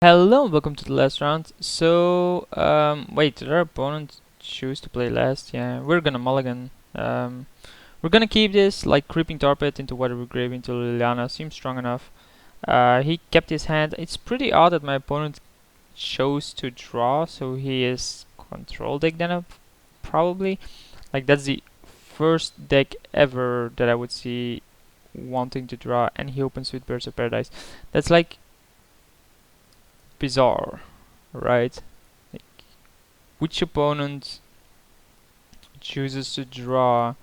Hello, welcome to the last round. Wait, did our opponent choose to play last? Yeah, we're gonna mulligan. We're gonna keep this like creeping torpid into whatever grave into Liliana. Seems strong enough. He kept his hand. It's pretty odd that my opponent chose to draw, so he is control deck then probably. Like that's the first deck ever that I would see wanting to draw, and he opens with Birds of Paradise. That's like bizarre, right? Like, which opponent chooses to draw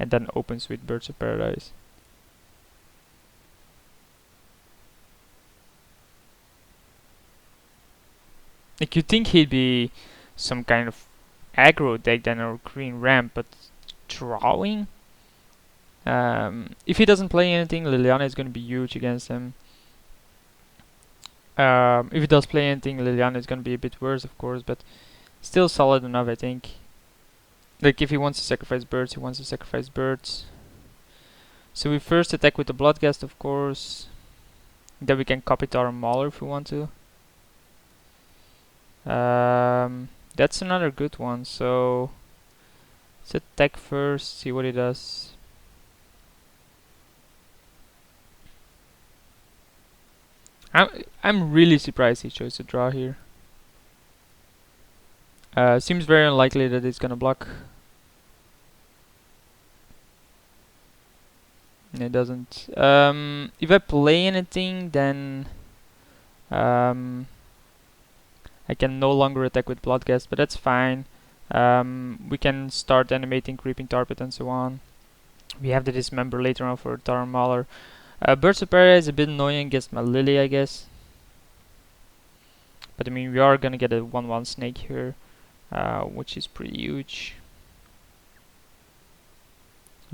and then opens with Birds of Paradise? Like, you'd think he'd be some kind of aggro deck then or green ramp, but drawing? If he doesn't play anything, Liliana is going to be huge against him. If he does play anything, Liliana is going to be a bit worse, of course, but still solid enough, I think. Like, if he wants to sacrifice birds, he wants to sacrifice birds. So we first attack with the Bloodghast, of course. Then we can copy to our Mauler if we want to. That's another good one. So let's attack first, see what he does. I'm really surprised he chose to draw here. Seems very unlikely that he's gonna block. It doesn't. If I play anything, then I can no longer attack with Bloodghast, but that's fine. We can start animating Creeping Tarpet and so on. We have the Dismember later on for Taran Mauler. Birds of Paradise is a bit annoying against my Lily, I guess. But I mean, we are gonna get a 1-1 snake here, which is pretty huge.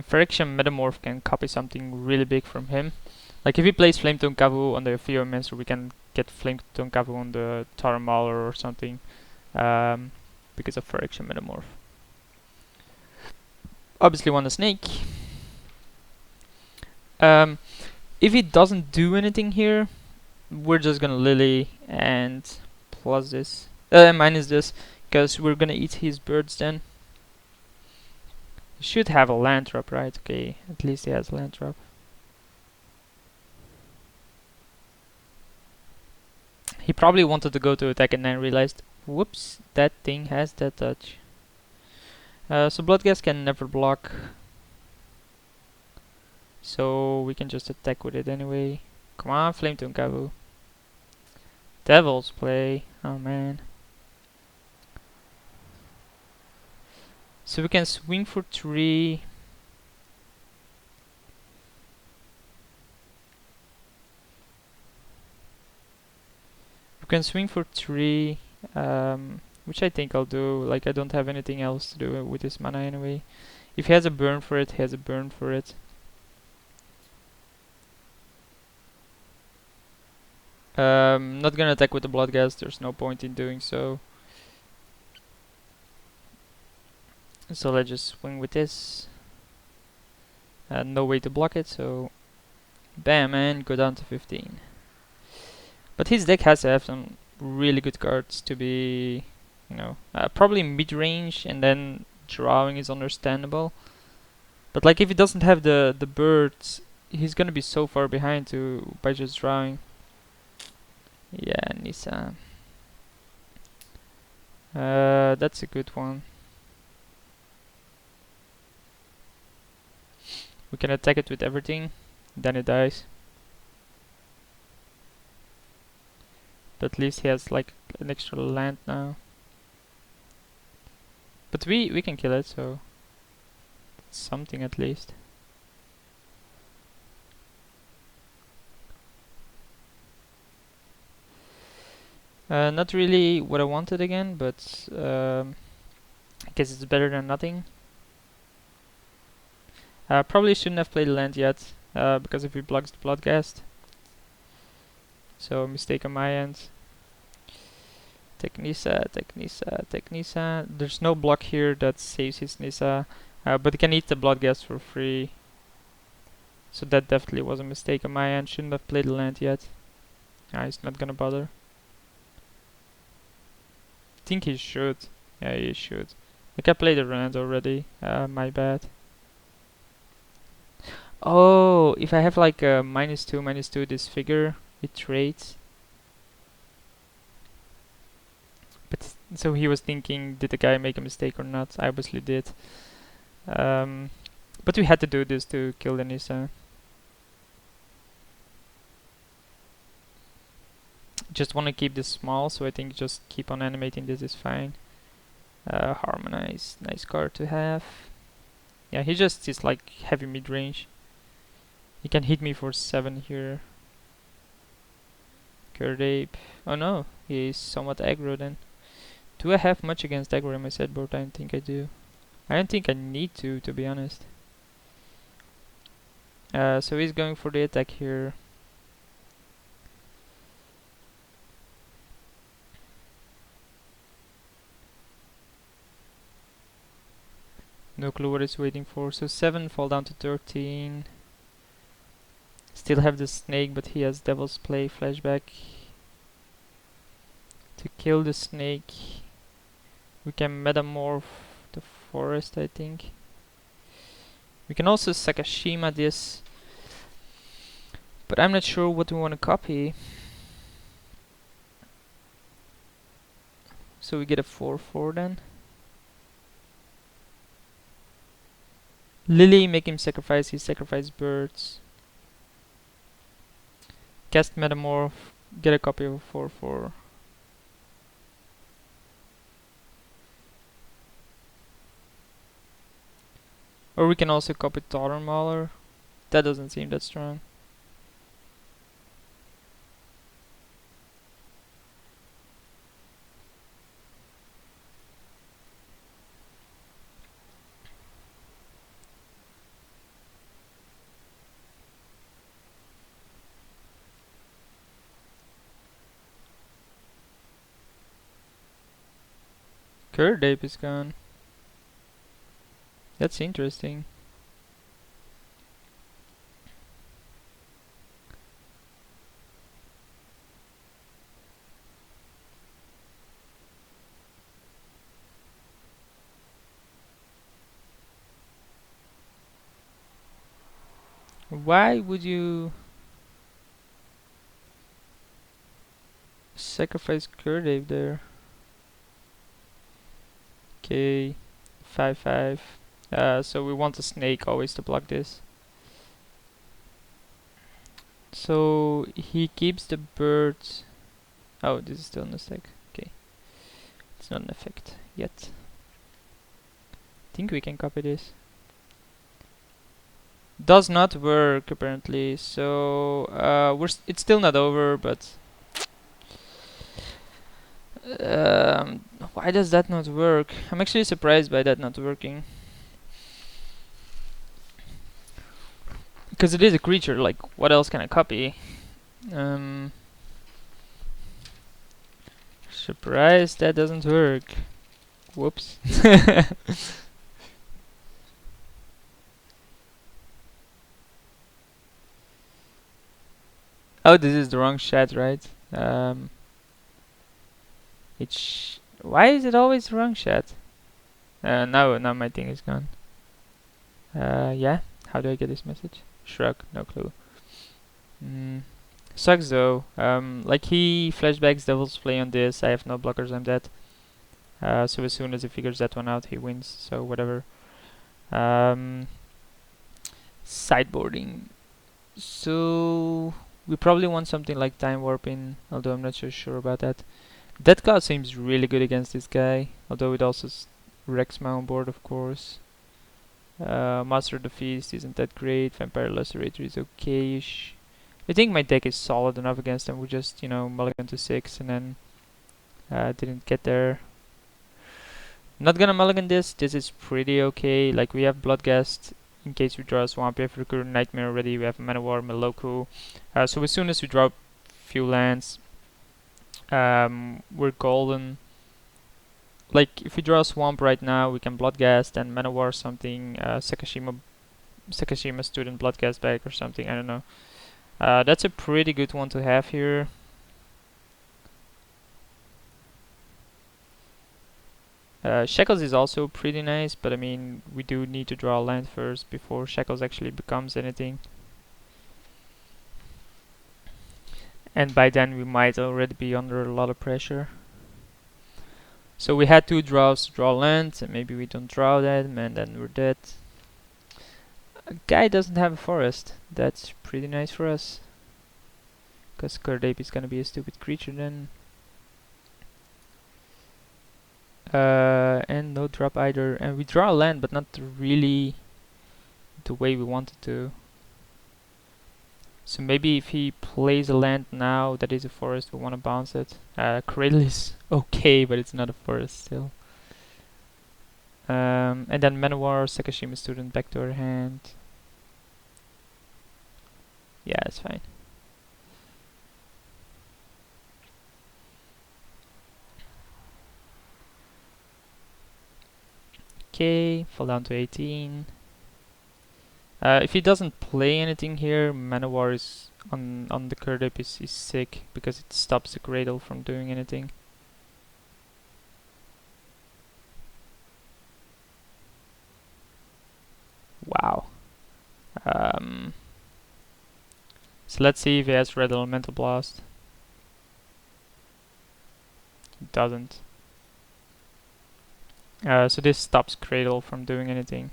Phyrexian Metamorph can copy something really big from him. Like if he plays Flametone Kavu on the Theomancer, we can get Flametone Kavu on the Taran Mauler or something, because of Phyrexian Metamorph. Obviously want a snake. If he doesn't do anything here, we're just gonna Lily and plus this, minus this, because we're gonna eat his birds then. He should have a land drop, right? Okay, at least he has a land drop. He probably wanted to go to attack and then realized, whoops, that thing has that touch. So Bloodghast can never block. So we can just attack with it anyway. Come on, Flametone Kavu. Devil's Play. Oh man. So we can swing for 3. We can swing for 3, which I think I'll do. Like, I don't have anything else to do with this mana anyway. If he has a burn for it, he has a burn for it. Not gonna attack with the Bloodghast, there's no point in doing so. So let's just swing with this. No way to block it, so bam, and go down to 15. But his deck has to have some really good cards to be, you know, probably mid-range, and then drawing is understandable. But like if he doesn't have the birds, he's gonna be so far behind by just drawing. Yeah, Nissa. That's a good one. We can attack it with everything, then it dies. But at least he has like an extra land now. But we can kill it, so something at least. Not really what I wanted again, but I guess it's better than nothing. Probably shouldn't have played land yet, because if he blocks the Bloodghast. So mistake on my end. Take Nissa, take Nissa, take Nissa. There's no block here that saves his Nissa, but he can eat the Bloodghast for free. So that definitely was a mistake on my end. Shouldn't have played the land yet. He's not gonna bother. think he should. Yeah, he should. Like I played around already. My bad. Oh, if I have like a -2/-2 this figure, it trades. But so he was thinking, did the guy make a mistake or not? I obviously did. But we had to do this to kill the Nisa. Just want to keep this small, so I think just keep on animating this is fine. Harmonize, nice card to have. Yeah, he just is like heavy mid-range. He can hit me for 7 here. Curd Ape. Oh no, he is somewhat aggro then. Do I have much against aggro in my sideboard? I don't think I do. I don't think I need to be honest. So he's going for the attack here. No clue what he's waiting for. So 7 fall down to 13. Still have the snake, but he has Devil's Play flashback. To kill the snake, we can metamorph the forest, I think. We can also Sakashima this, but I'm not sure what we want to copy. So we get a 4/4 then. Lily, make him sacrifice. He sacrificed birds. Cast metamorph, get a copy of a 4/4. Or we can also copy Totem Mauler. That doesn't seem that strong. Curd Ape is gone. That's interesting. Why would you sacrifice Curd Ape there? Okay, 5/5. So we want a snake always to block this. So he keeps the birds. Oh, this is still an effect. Okay, it's not an effect yet. Think we can copy this. Does not work apparently. So it's still not over, but why does that not work? I'm actually surprised by that not working. Because it is a creature, like what else can I copy? Surprised that doesn't work. Whoops. Oh, this is the wrong chat, right? Why is it always the wrong chat? Now my thing is gone. Yeah. How do I get this message? Shrug. No clue. Sucks though. Like he flashbacks Devil's Play on this. I have no blockers. I'm dead. So as soon as he figures that one out, he wins. So whatever. Sideboarding. So we probably want something like Time Warping, although I'm not so sure about that. That card seems really good against this guy, although it also wrecks my own board, of course. Master of the Feast isn't that great. Vampire Lacerator is okay-ish. I think my deck is solid enough against them. We just, mulligan to 6 and then didn't get there. Not gonna mulligan this. This is pretty okay. Like we have Bloodghast in case we draw a swamp. We have Recurrent Nightmare already. We have Manowar, Meloku. So as soon as we drop few lands, we're golden. Like if we draw a swamp right now, we can Bloodghast and Manowar something. Sakashima Student Bloodghast back or something. I don't know. That's a pretty good one to have here. Shackles is also pretty nice, but I mean, we do need to draw land first before Shackles actually becomes anything. And by then we might already be under a lot of pressure. So we had 2 draws to draw land, and maybe we don't draw them, and then we're dead. A guy doesn't have a forest. That's pretty nice for us. Because Kurdape is gonna be a stupid creature then. And no drop either. And we draw land, but not really the way we wanted to. So maybe if he plays a land now that is a forest, we want to bounce it. Cradle is okay, but it's not a forest still. And then Manowar, Sakashima Student, backdoor hand. Yeah, it's fine. Okay, fall down to 18. If he doesn't play anything here, Manowar is on the Kurdape is sick because it stops the Cradle from doing anything. Wow. So let's see if he has Red Elemental Blast. He doesn't. So this stops Cradle from doing anything.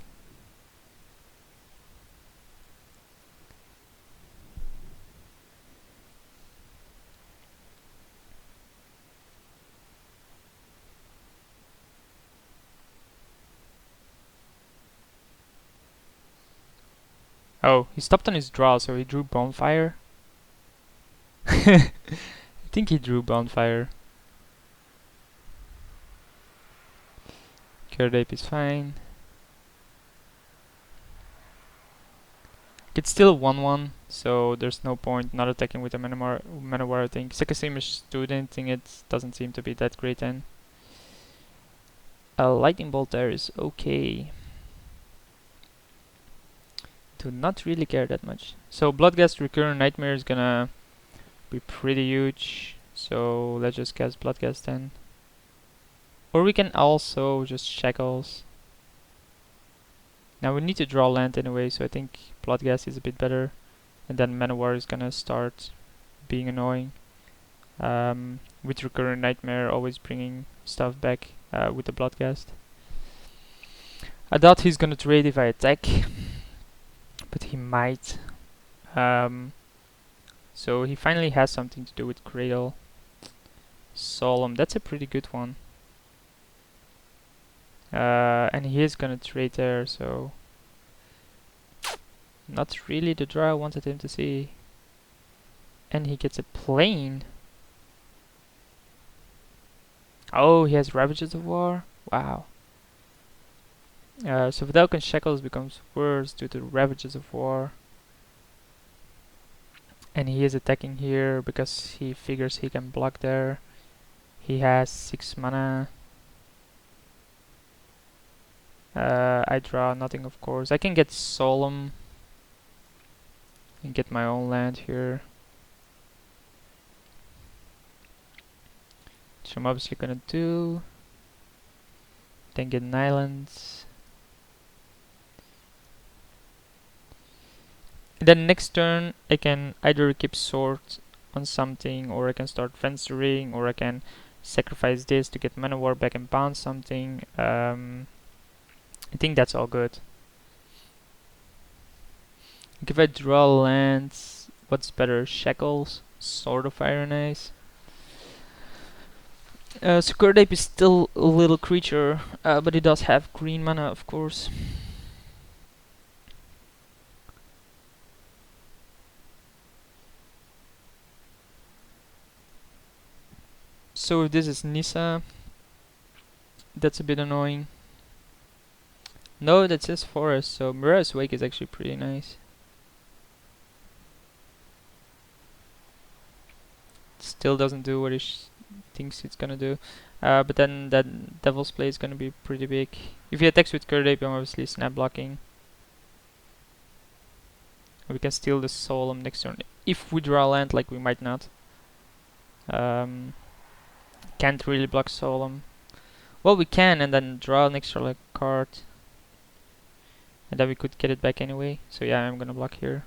Oh, he stopped on his draw, so he drew Bonfire. I think he drew Bonfire. Kurdape is fine. It's still 1-1, so there's no point not attacking with a Manowar, I think. Sakashima Student thing, it doesn't seem to be that great then. A Lightning Bolt there is okay. Do not really care that much. So Bloodghast Recurrent Nightmare is gonna be pretty huge. So let's just cast Bloodghast then. Or we can also just Shackles. Now we need to draw land anyway, so I think Bloodghast is a bit better. And then Manowar is gonna start being annoying. With Recurrent Nightmare always bringing stuff back with the Bloodghast. I doubt he's gonna trade if I attack, but he might. So he finally has something to do with Cradle. Solemn, that's a pretty good one. And he is gonna trade there, so not really the draw I wanted him to see. And he gets a plane. Oh, he has Ravages of War? Wow. So Vidalcan Shackles becomes worse due to Ravages of War. And he is attacking here because he figures he can block there. He has 6 mana. I draw nothing, of course. I can get Solemn and get my own land here, which I'm obviously gonna do. Then get an island. Then next turn I can either keep Sword on something, or I can start Fenstering, or I can sacrifice this to get Manowar back and bounce something. I think that's all good. Like if I draw lands, what's better? Shackles, Sword of Fire and Ice. So Kurdape is still a little creature, but it does have green mana, of course. So if this is Nissa, that's a bit annoying. No, that's just forest, so Mirror's Wake is actually pretty nice. Still doesn't do what it thinks it's gonna do. But then that Devil's Play is gonna be pretty big. If he attacks with Kurdape, I'm obviously snap blocking. We can steal the Solemn next turn. If we draw land, like we might not. Can't really block Solemn. Well, we can, and then draw an extra like card, and then we could get it back anyway. So yeah, I'm gonna block here.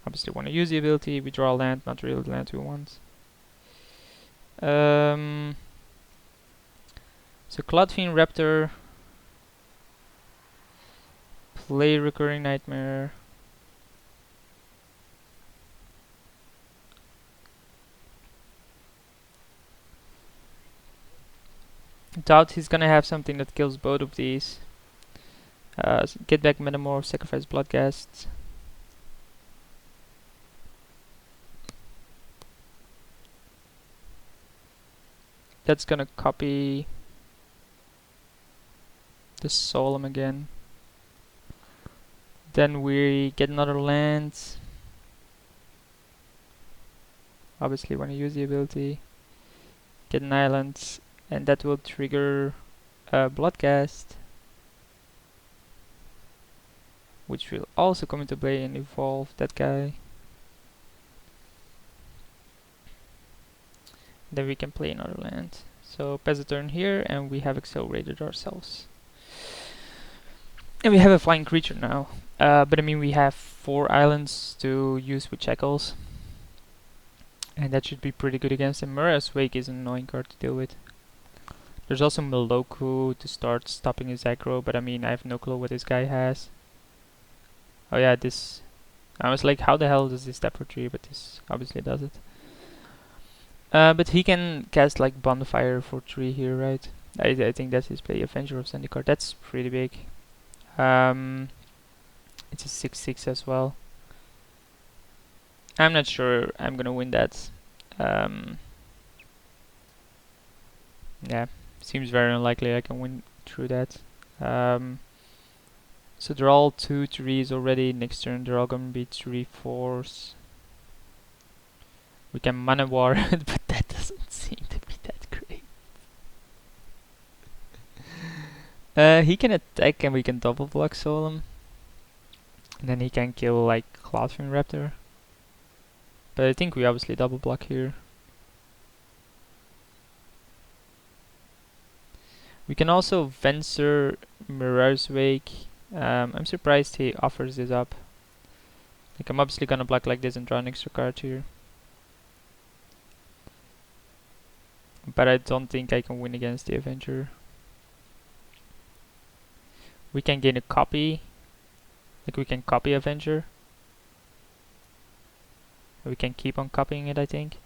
Obviously want to use the ability. We draw land, not really the land we want. So Cloudfiend Raptor, play Recurring Nightmare. Doubt he's gonna have something that kills both of these. So get back Metamorph, sacrifice Bloodghast. That's gonna copy the Solemn again. Then we get another land. Obviously want to use the ability. Get an island, and that will trigger Bloodghast, which will also come into play and evolve that guy. Then we can play another land. So pass a turn here, and we have accelerated ourselves. And we have a flying creature now. But I mean, we have 4 islands to use with Shackles. And that should be pretty good against him. Mura's Wake is an annoying card to deal with. There's also Meloku to start stopping his aggro, but I mean, I have no clue what this guy has. Oh yeah, this... I was like, how the hell does this step for 3? But this obviously does it. But he can cast like Bonfire for 3 here, right? I think that's his play. Avenger of Zendikar. That's pretty big. It's a 6/6 as well. I'm not sure I'm gonna win that. Yeah, seems very unlikely I can win through that. So they're all 2/3s already. Next turn they're all gonna be 3/4s. We can mana war it, but that doesn't seem to be that great. He can attack and we can double block Solemn. And then he can kill like Cloudfiend Raptor. But I think we obviously double block here. We can also Venser Mirror's Wake. I'm surprised he offers this up. Like, I'm obviously gonna block like this and draw an extra card here. But I don't think I can win against the Avenger. We can gain a copy. Like, we can copy Avenger. We can keep on copying it, I think.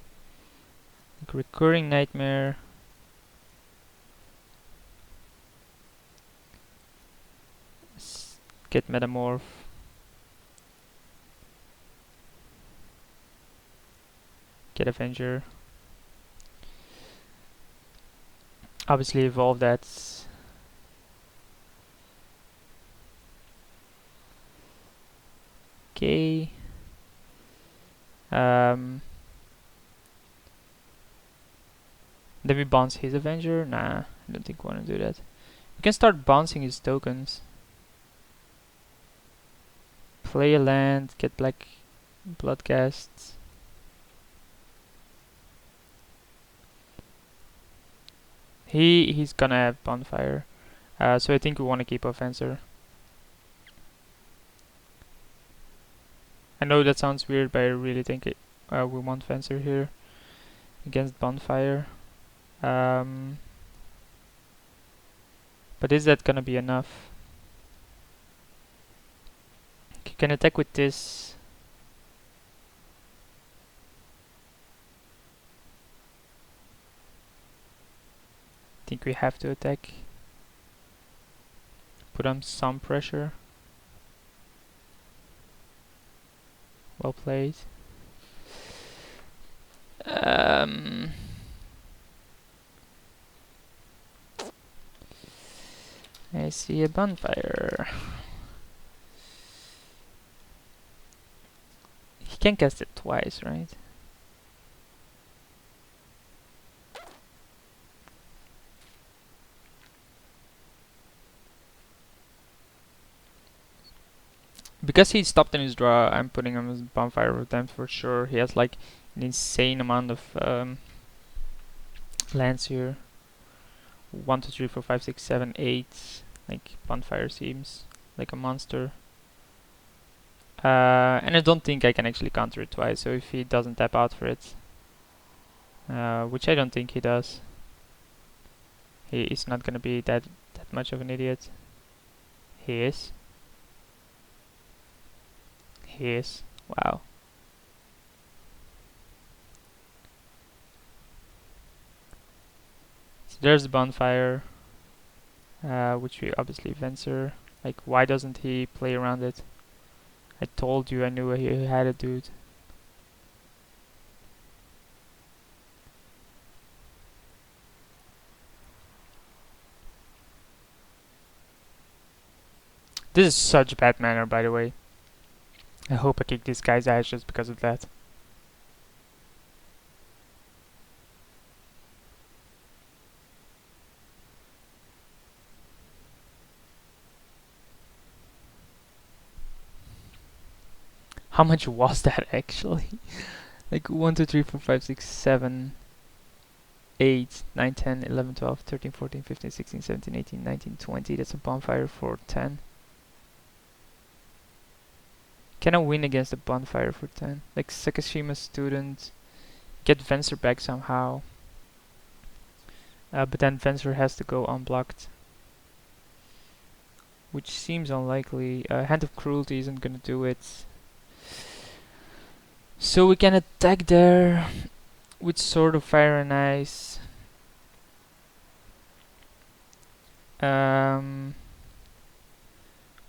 Like, Recurring Nightmare. Get Metamorph. Get Avenger. Obviously evolve that. Okay. Then we bounce his Avenger. Nah, I don't think we want to do that. We can start bouncing his tokens. Play a land, get black Bloodghast. He's gonna have Bonfire. So I think we want to keep Offenser. I know that sounds weird, but I really think we want Fencer here against Bonfire. But is that gonna be enough? You can attack with this. I think we have to attack. Put on some pressure. Well played. I see a Bonfire. He can cast it twice, right? Because he stopped in his draw, I'm putting him as Bonfire of Damned for sure. He has like an insane amount of lands here. 1, 2, 3, 4, 5, 6, 7, 8. Like Bonfire seems like a monster. And I don't think I can actually counter it twice, so if he doesn't tap out for it, which I don't think he does, he is not gonna be that much of an idiot. He is. He is. Wow. So there's the Bonfire, which we obviously Venser. Like, why doesn't he play around it? I told you I knew he had it, dude. This is such bad manner, by the way. I hope I kick this guy's ass just because of that. How much was that actually? Like 1, 2, 3, 4, 5, 6, 7, 8, 9, 10, 11, 12, 13, 14, 15, 16, 17, 18, 19, 20. That's a Bonfire for 10. Can I win against a Bonfire for 10? Like Sakashima Student, get Venser back somehow. But then Venser has to go unblocked, which seems unlikely. Hand of Cruelty isn't gonna do it. So we can attack there with Sword of Fire and Ice.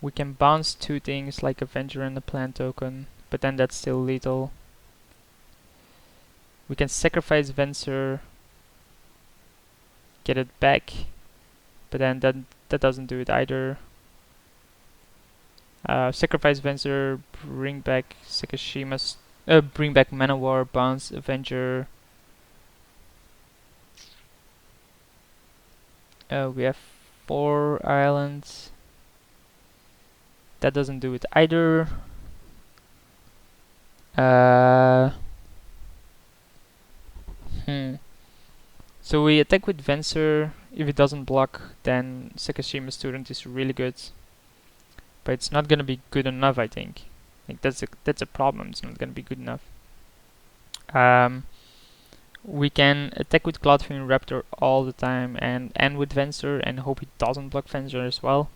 We can bounce two things like Avenger and a plant token, but then that's still lethal. We can sacrifice Venser, get it back, but then that doesn't do it either. Sacrifice Venser, bring back Sakashima's, bring back Manowar, bounce Avenger. We have 4 islands. That doesn't do it either. So we attack with Venser. If it doesn't block, then Sakashima Student is really good. But it's not gonna be good enough, I think. Like that's a problem. It's not gonna be good enough. We can attack with Cloudfin Raptor all the time and with Venser and hope he doesn't block Venser as well.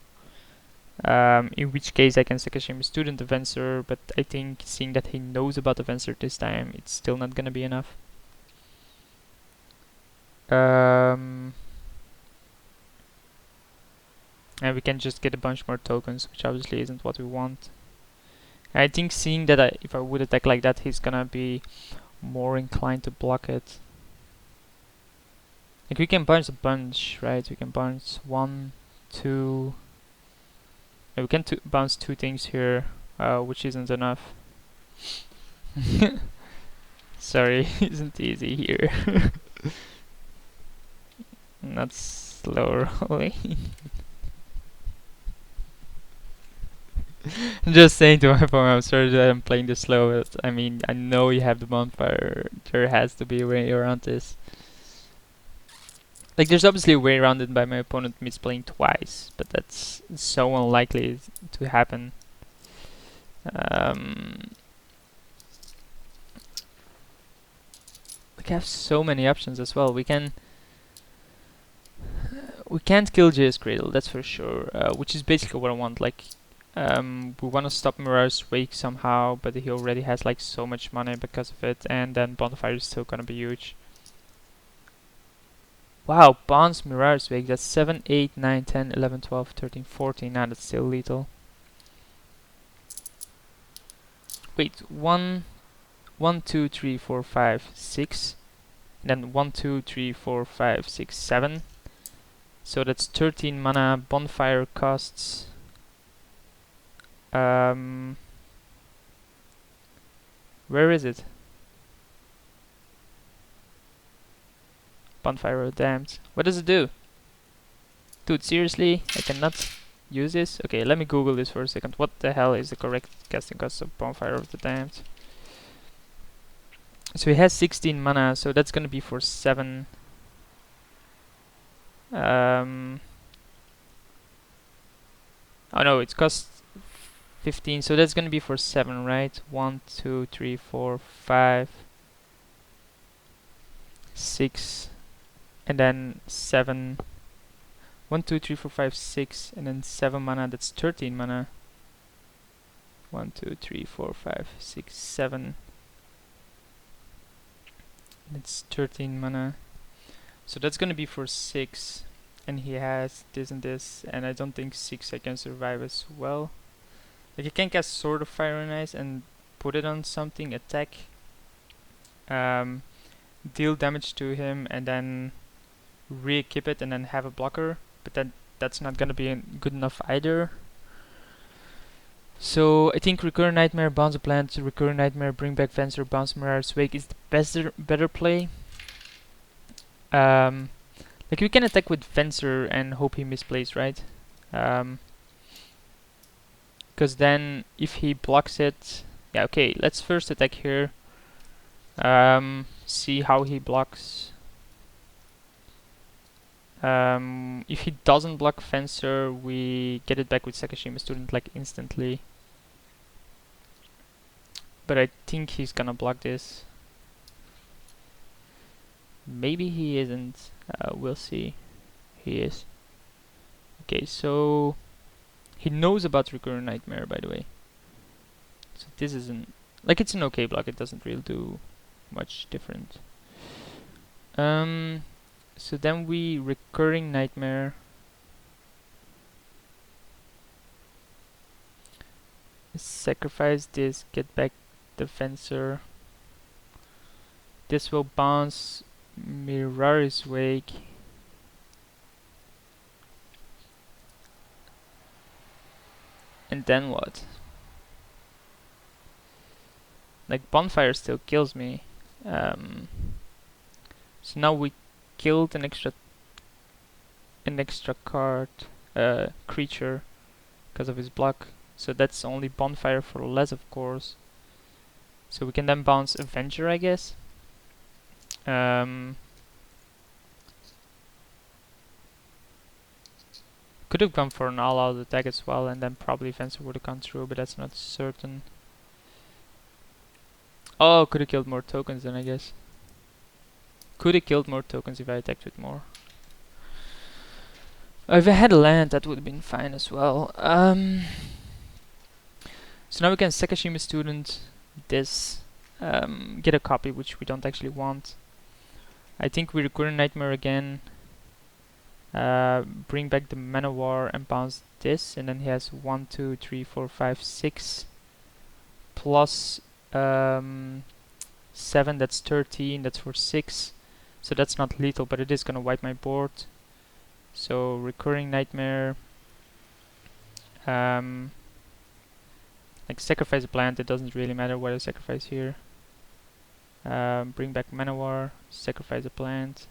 In which case I can Sakashima Student the Venser, but I think seeing that he knows about the Venser this time, it's still not gonna be enough. And we can just get a bunch more tokens, which obviously isn't what we want. I think seeing that if I would attack like that, he's gonna be more inclined to block it. Like we can bounce a bunch, right? We can bounce 1, 2. We can bounce 2 things here, which isn't enough. Sorry, isn't easy here. Not slow rolling. I'm just saying to my phone, I'm sorry that I'm playing this slow, but I mean, I know you have the Bonfire. There has to be a way around this. Like, there's obviously a way around it by my opponent misplaying twice, but that's so unlikely to happen. We have so many options as well. We can't kill JS Cradle, that's for sure, which is basically what I want. Like, we want to stop Mirage Wake somehow, but he already has like so much money because of it, and then Bonfire is still gonna be huge. Wow, Bounce Mirage Wake, that's 7, 8, 9, 10, 11, 12, 13, 14. Now that's still lethal. Wait, 1, 2, 3, 4, 5, 6. And then 1, 2, 3, 4, 5, 6, 7. So that's 13 mana. Bonfire costs where is it? Bonfire of Damned. What does it do? Dude, seriously? I cannot use this? Okay, let me Google this for a second. What the hell is the correct casting cost of Bonfire of the Damned? So he has 16 mana, so that's gonna be for 7. Oh no, it costs 15, so that's gonna be for 7, right? 1, 2, 3, 4, 5, 6, and then 7. 1, 2, 3, 4, 5, 6, and then 7 mana, that's 13 mana. 1, 2, 3, 4, 5, 6, 7. It's 13 mana. So that's gonna be for 6. And he has this and this, and I don't think 6 I can survive as well. Like, you can cast Sword of Fire and Ice and put it on something, attack, deal damage to him, and then re-equip it and then have a blocker. But that's not gonna be good enough either. So I think Recurrent Nightmare, bounce a plant, Recurrent Nightmare, bring back Fencer, bounce Mirage Wake is the better play. Like, we can attack with Fencer and hope he misplays, right? Because then if he blocks it, yeah, okay, let's first attack here. See how he blocks. If he doesn't block Fencer, we get it back with Sakashima Student like instantly. But I think he's gonna block this. Maybe he isn't. We'll see. He is. Okay, so he knows about Recurrent Nightmare, by the way. So this isn't, like, it's an okay block. It doesn't really do much different. So then we Recurring Nightmare. Sacrifice this, get back the Fencer. This will bounce Mirari's Wake. And then what? Like, Bonfire still kills me. So now we killed an extra card, creature, because of his block. So that's only Bonfire for less, of course. So we can then bounce Avenger, I guess. Could have gone for an all-out attack as well, and then probably Fencer would have gone through, but that's not certain. Oh, could have killed more tokens then, I guess. Could have killed more tokens if I attacked with more. If I had a land, that would have been fine as well. So now we can Sakashima Student this, get a copy, which we don't actually want. I think we Recurrent Nightmare again. Bring back the Manowar and bounce this, and then he has 1, 2, 3, 4, 5, 6 plus 7, that's 13, that's for 6. So that's not lethal, but it is gonna wipe my board. So Recurring Nightmare, like, sacrifice a plant, it doesn't really matter what I sacrifice here. Bring back Manowar, sacrifice a plant.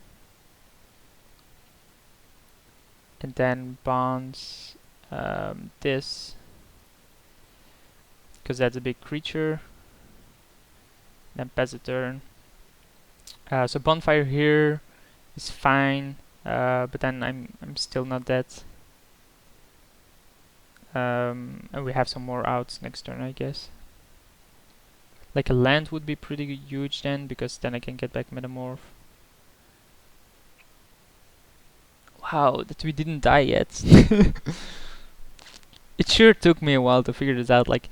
And then bounce this, because that's a big creature. Then pass a turn. So Bonfire here is fine, but then I'm still not dead. And we have some more outs next turn, I guess. Like, a land would be pretty huge then, because then I can get back Metamorph. Wow, that we didn't die yet. It sure took me a while to figure this out. Like,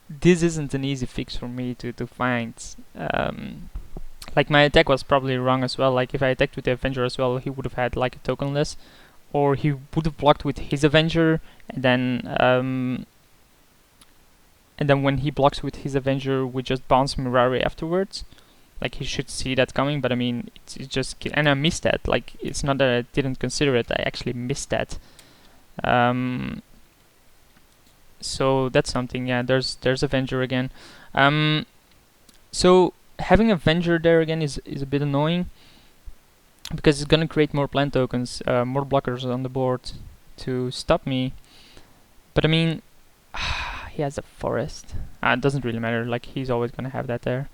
this isn't an easy fix for me to find. Like, my attack was probably wrong as well. Like, if I attacked with the Avenger as well, he would have had like a tokenless, or he would have blocked with his Avenger, and then when he blocks with his Avenger, we just bounce Mirari afterwards. Like, he should see that coming, but I mean, it's just, and I missed that. Like, it's not that I didn't consider it, I actually missed that. So that's something. Yeah, there's Avenger again. So having Avenger there again is a bit annoying, because it's gonna create more plant tokens, more blockers on the board. to stop me. But I mean, he has a forest. It doesn't really matter, like he's always gonna have that there.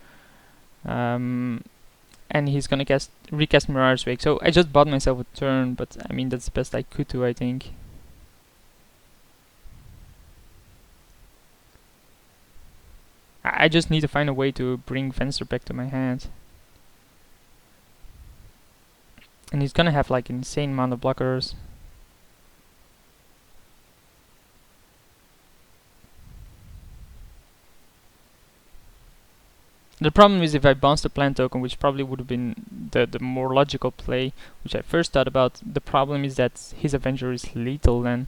And he's gonna recast Mirage Wake. So I just bought myself a turn, but I mean that's the best I could do, I think. I just need to find a way to bring Fencer back to my hand. And he's gonna have like an insane amount of blockers. The problem is if I bounce the plant token, which probably would have been the more logical play, which I first thought about, the problem is that his Avenger is lethal then.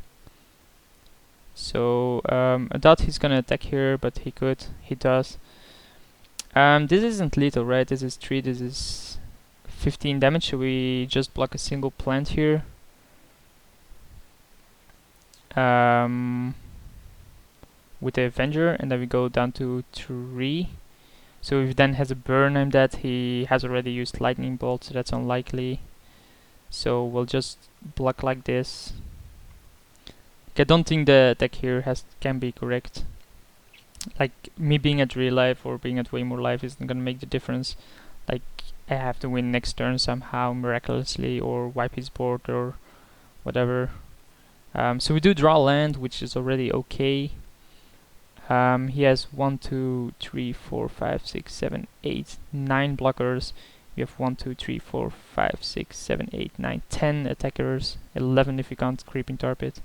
So I thought he's gonna attack here, but he does. This isn't lethal, right? This is 3, this is 15 damage, so we just block a single plant here. With the Avenger, and then we go down to 3. So if he then has a burn, I'm dead. He has already used Lightning Bolt, so that's unlikely. So we'll just block like this. I don't think the attack here can be correct. Like, me being at 3 life or being at way more life isn't gonna make the difference. Like, I have to win next turn somehow, miraculously, or wipe his board or whatever. So we do draw land, which is already okay. He has 1, 2, 3, 4, 5, 6, 7, 8, 9 blockers. We have 1, 2, 3, 4, 5, 6, 7, 8, 9, 10 attackers. 11 if you count Creeping Tarpit.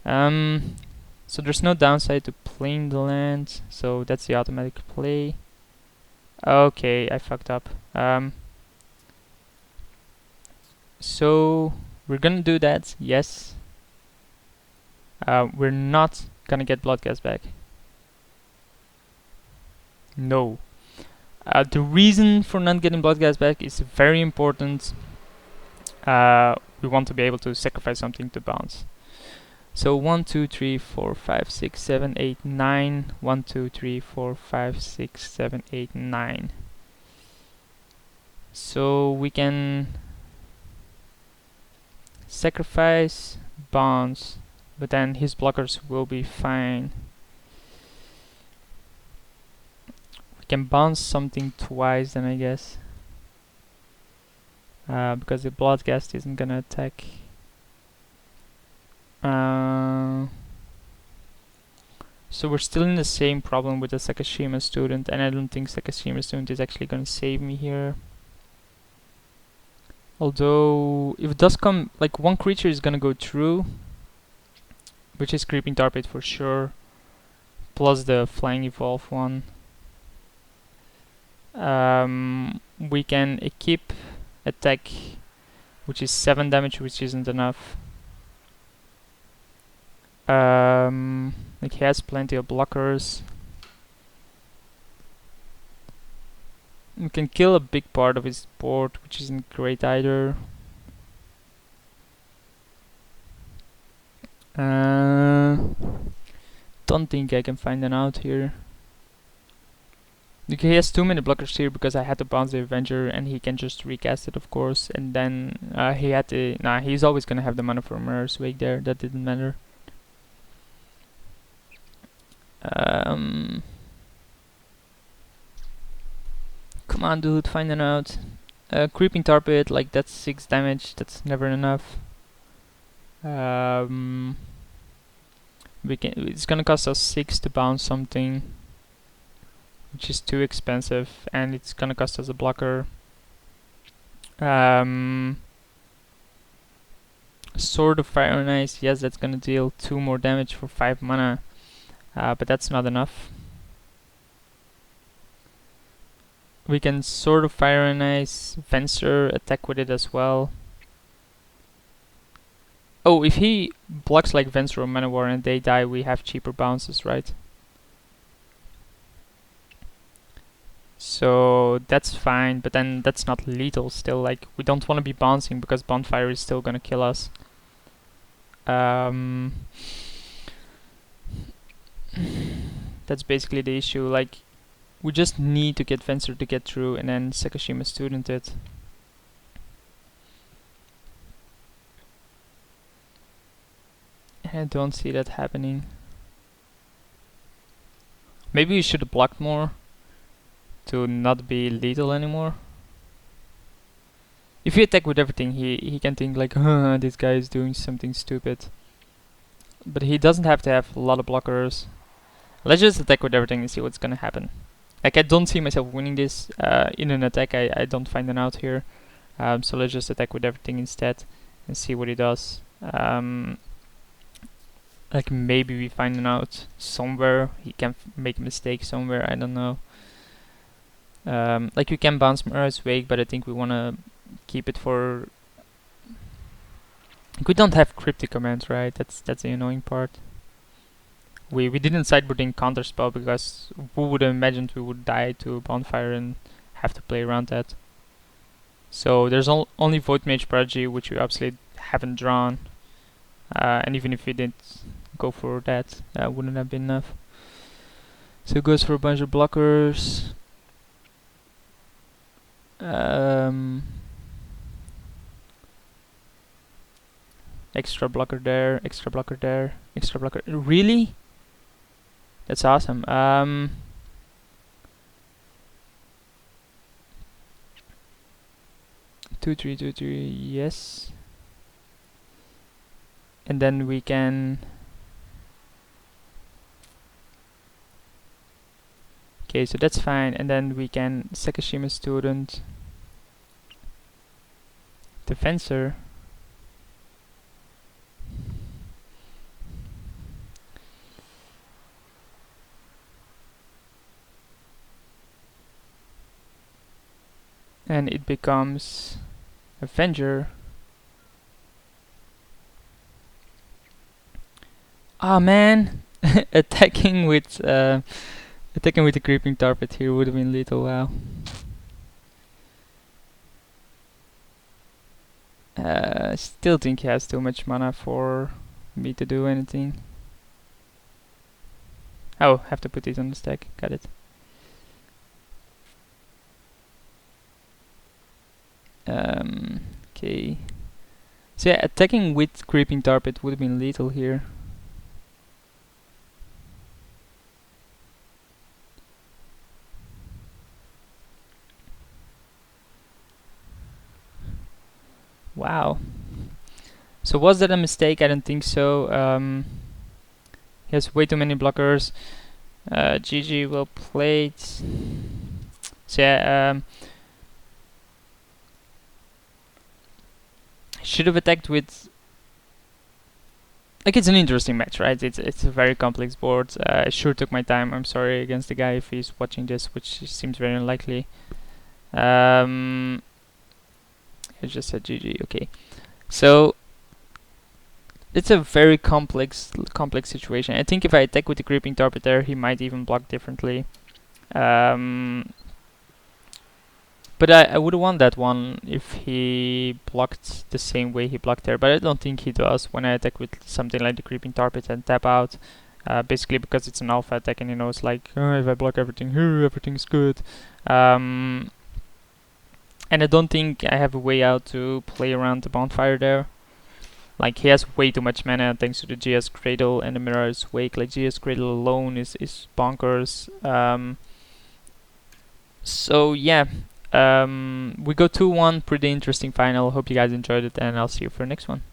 So there's no downside to playing the land, so that's the automatic play. Okay, I fucked up. So we're gonna do that, yes. We're not gonna get Bloodcast back. No. The reason for not getting Bloodcast back is very important. We want to be able to sacrifice something to bounce. So 1, 2, 3, 4, 5, 6, 7, 8, 9. 1, 2, 3, 4, 5, 6, 7, 8, 9. So we can sacrifice, bounce, but then his blockers will be fine. We can bounce something twice then, I guess. Because the Bloodcast isn't gonna attack. So we're still in the same problem with the Sakashima student, and I don't think Sakashima student is actually gonna save me here. Although, if it does come, like one creature is gonna go through, which is Creeping Tarpit for sure, plus the Flying Evolve one. We can equip attack, which is 7 damage, which isn't enough. Like he has plenty of blockers. We can kill a big part of his board, which isn't great either. Don't think I can find an out here. Like, he has too many blockers here because I had to bounce the Avenger, and he can just recast it, of course. And then he had to. Nah, he's always gonna have the mana for Mirror's Wake there. That didn't matter. Come on, dude, find an out. Creeping Tarpit, like that's 6 damage. That's never enough. It's gonna cost us 6 to bounce something, which is too expensive, and it's gonna cost us a blocker. Sword of Fire and Ice, yes, that's gonna deal 2 more damage for 5 mana, but that's not enough. We can Sword of Fire and Ice, Venser, attack with it as well. Oh, if he blocks like Venser or Manowar and they die, we have cheaper bounces, right? So that's fine, but then that's not lethal still. Like, we don't want to be bouncing because Bonfire is still gonna kill us. That's basically the issue. Like, we just need to get Venser to get through, and then Sakashima student it. I don't see that happening. Maybe we should have blocked more to not be lethal anymore. If you attack with everything, he can think like, this guy is doing something stupid. But he doesn't have to have a lot of blockers. Let's just attack with everything and see what's gonna happen. Like, I don't see myself winning this in an attack. I don't find an out here. So let's just attack with everything instead and see what he does. Like, maybe we find an out somewhere. He can make a mistake somewhere, I don't know. Like, we can bounce Mirror's Wake, but I think we wanna keep it for... Like, we don't have cryptic commands, right? That's the annoying part. We didn't sideboard in counterspell because who would have imagined we would die to bonfire and have to play around that. So there's only Void Mage Prodigy, which we absolutely haven't drawn. And even if we didn't go for that, wouldn't have been enough. So it goes for a bunch of blockers. Extra blocker there, extra blocker there, extra blocker. Really? That's awesome. 2-3, 2-3, yes. And then we can... Okay, so that's fine. And then we can Sekishima Student, Defensor. And it becomes Avenger. Ah, man, attacking with the creeping target here would have been lethal. Wow. Still think he has too much mana for me to do anything. Oh, have to put it on the stack. Got it. Okay. So yeah, attacking with creeping target would have been lethal here. Wow. So was that a mistake? I don't think so. He has way too many blockers. GG, well played. So yeah, should have attacked with... Like, it's an interesting match, right? It's a very complex board. I sure took my time. I'm sorry against the guy if he's watching this, which seems very unlikely. I just said GG. Okay, so it's a very complex situation. I think if I attack with the creeping target there, he might even block differently. But I would have won that one if he blocked the same way he blocked there, but I don't think he does when I attack with something like the creeping target and tap out. Basically because it's an alpha attack and he knows like, if I block everything here, everything's good. And I don't think I have a way out to play around the bonfire there. Like, he has way too much mana thanks to the GS Cradle and the Mirror's Wake. Like, GS Cradle alone is bonkers. So yeah. We go 2-1, pretty interesting final. Hope you guys enjoyed it, and I'll see you for the next one.